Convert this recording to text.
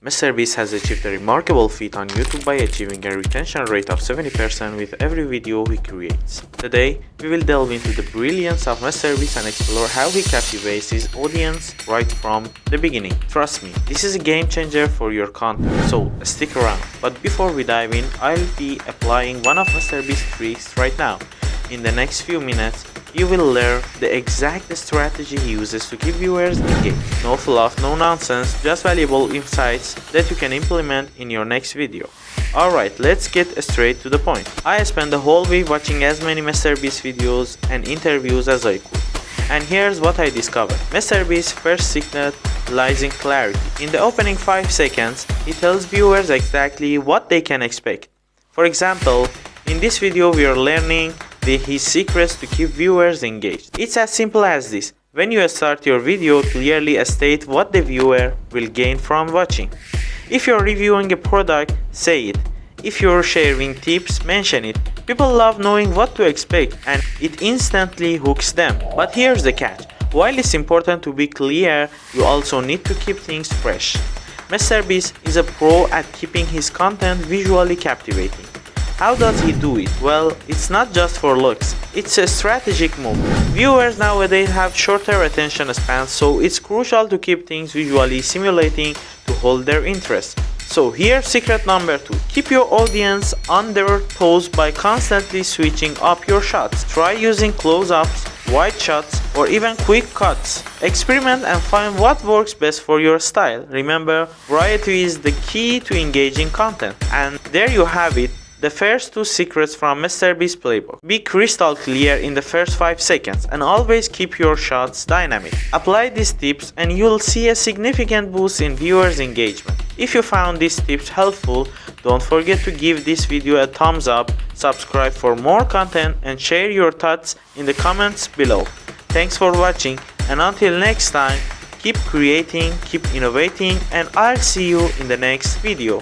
Mrbeast has achieved a remarkable feat on YouTube by achieving a retention rate of 70% with every video he creates. Today, we will delve into the brilliance of Mrbeast and explore how he captivates his audience right from the beginning. Trust me, this is a game changer for your content, so stick around. But before we dive in, I'll be applying one of Mrbeast's tricks right now. In the next few minutes, you will learn the exact strategy he uses to keep viewers engaged. No fluff, no nonsense, just valuable insights that you can implement in your next video. Alright, let's get straight to the point. I spent the whole week watching as many Mrbeast videos and interviews as I could. And here's what I discovered. Mrbeast's first secret lies in clarity. In the opening 5 seconds, he tells viewers exactly what they can expect. For example, in this video we are learning his secrets to keep viewers engaged. It's as simple as this. When you start your video, clearly state what the viewer will gain from watching. If you're reviewing a product, say it. If you're sharing tips, mention it. People love knowing what to expect and it instantly hooks them. But here's the catch. While it's important to be clear, you also need to keep things fresh. Mrbeast is a pro at keeping his content visually captivating. How does he do it? Well, it's not just for looks, it's a strategic move. Viewers nowadays have shorter attention spans, so it's crucial to keep things visually stimulating to hold their interest. So here's secret number 2. Keep your audience on their toes by constantly switching up your shots. Try using close-ups, wide shots, or even quick cuts. Experiment and find what works best for your style. Remember, variety is the key to engaging content. And there you have it. The first 2 secrets from Mrbeast's playbook. Be crystal clear in the first 5 seconds and always keep your shots dynamic. Apply these tips and you'll see a significant boost in viewers' engagement. If you found these tips helpful, don't forget to give this video a thumbs up, subscribe for more content and share your thoughts in the comments below. Thanks for watching and until next time, keep creating, keep innovating and I'll see you in the next video.